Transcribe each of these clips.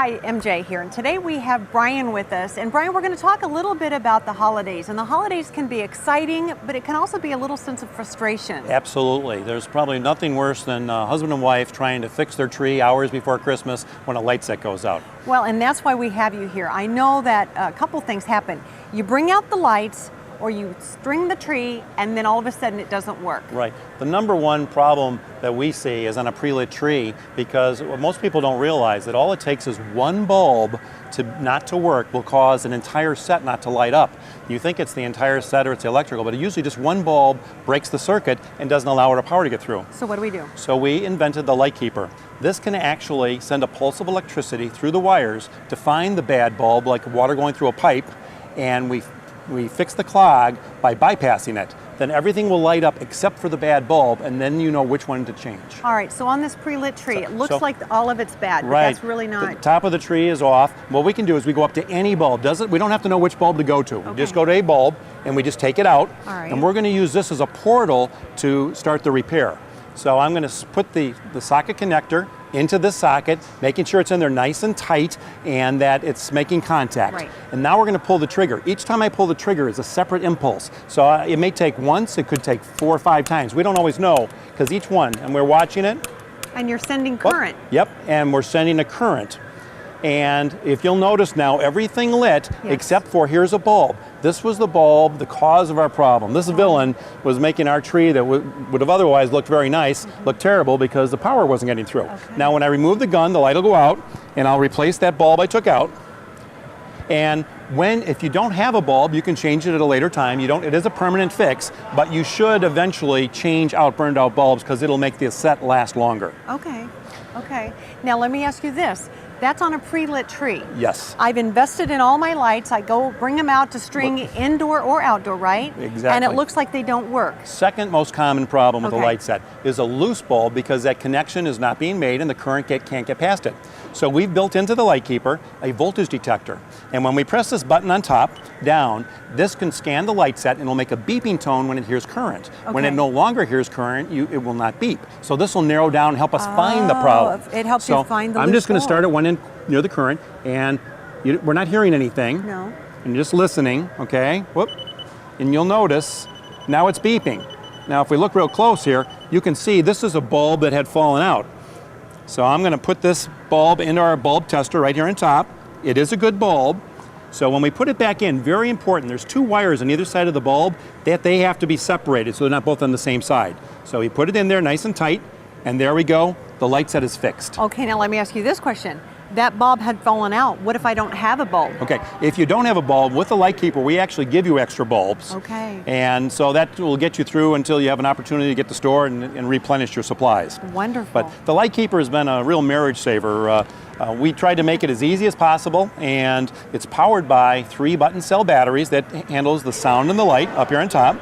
Hi, MJ here, and today we have Brian with us. And Brian, we're going to talk a little bit about the holidays. And the holidays can be exciting, but it can also be a little sense of frustration. Absolutely. There's probably nothing worse than husband and wife trying to fix their tree hours before Christmas when a light set goes out. Well, and that's why we have you here. I know that a couple things happen. You bring out the lights, or you string the tree, and then all of a sudden it doesn't work. Right. The number one problem that we see is on a pre-lit tree, because what most people don't realize that all it takes is one bulb not to work will cause an entire set not to light up. You think it's the entire set or it's the electrical, but usually just one bulb breaks the circuit and doesn't allow our power to get through. So what do we do? So we invented the light keeper. This can actually send a pulse of electricity through the wires to find the bad bulb, like water going through a pipe, and we fix the clog by bypassing it. Then everything will light up except for the bad bulb, and then you know which one to change. All right, so on this pre-lit tree, it looks like all of it's bad, but right. that's really not. The top of the tree is off. What we can do is we go up to any bulb. We don't have to know which bulb to go to. Okay. We just go to a bulb, and we just take it out. All right. And we're going to use this as a portal to start the repair. So I'm going to put the socket connector into this socket, making sure it's in there nice and tight and that it's making contact. Right. And now we're going to pull the trigger. Each time I pull the trigger is a separate impulse. So it may take once, it could take 4 or 5 times. We don't always know, because each one, and we're watching it. And you're sending current. Yep, and we're sending a current. And if you'll notice now, everything lit, yes, except for here's a bulb. This was the bulb, the cause of our problem. This villain was making our tree that would have otherwise looked very nice, look terrible because the power wasn't getting through. Okay. Now when I remove the gun, the light will go out, and I'll replace that bulb I took out. And if you don't have a bulb, you can change it at a later time. It is a permanent fix, but you should eventually change out burned out bulbs because it'll make the set last longer. Okay, okay. Now let me ask you this. That's on a pre-lit tree. Yes. I've invested in all my lights. I go bring them out to string indoor or outdoor, right? Exactly. And it looks like they don't work. Second most common problem with a Okay. light set is a loose bulb, because that connection is not being made and the current can't get past it. So we've built into the light keeper a voltage detector. And when we press this button on top, down, this can scan the light set and it'll make a beeping tone when it hears current. Okay. When it no longer hears current, it will not beep. So this will narrow down and help us find the problem. It helps you find the I'm just going to loose start bulb. at one end near the current, and we're not hearing anything. No. And you're just listening, okay? Whoop. And you'll notice now it's beeping. Now if we look real close here, you can see this is a bulb that had fallen out. So I'm going to put this bulb into our bulb tester right here on top. It is a good bulb. So when we put it back in, very important, there's 2 wires on either side of the bulb that they have to be separated so they're not both on the same side. So we put it in there nice and tight, and there we go. The light set is fixed. Okay, now let me ask you this question. That bulb had fallen out. What if I don't have a bulb? Okay, if you don't have a bulb, with the light keeper, we actually give you extra bulbs. Okay. And so that will get you through until you have an opportunity to get to the store and replenish your supplies. Wonderful. But the light keeper has been a real marriage saver. We tried to make it as easy as possible, and it's powered by 3 button cell batteries that handles the sound and the light up here on top.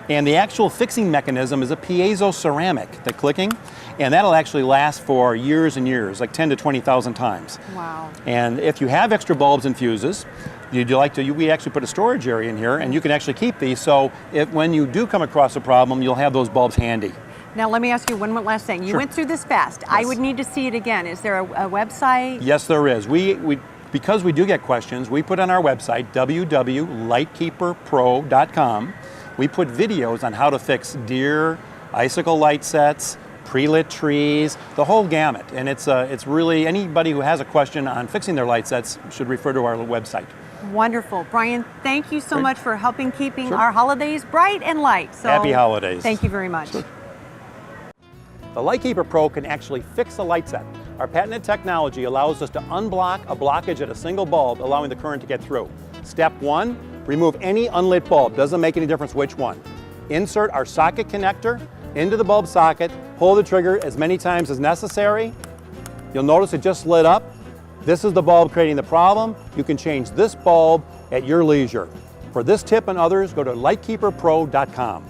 And the actual fixing mechanism is a piezo ceramic, the clicking, and that'll actually last for years and years, like 10 to 20,000 times. Wow. And if you have extra bulbs and fuses, we actually put a storage area in here, and you can actually keep these, so when you do come across a problem, you'll have those bulbs handy. Now let me ask you one last thing. You Sure. went through this fast. Yes. I would need to see it again. Is there a website? Yes, there is. Because we do get questions, we put on our website, www.lightkeeperpro.com. We put videos on how to fix deer, icicle light sets, pre-lit trees, the whole gamut. And it's really, anybody who has a question on fixing their light sets should refer to our website. Wonderful. Brian, thank you so Great. much for helping keeping Sure. our holidays bright and light. So Happy holidays. Thank you very much. Sure. The Lightkeeper Pro can actually fix a light set. Our patented technology allows us to unblock a blockage at a single bulb, allowing the current to get through. Step 1, remove any unlit bulb. Doesn't make any difference which one. Insert our socket connector into the bulb socket, pull the trigger as many times as necessary. You'll notice it just lit up. This is the bulb creating the problem. You can change this bulb at your leisure. For this tip and others, go to lightkeeperpro.com.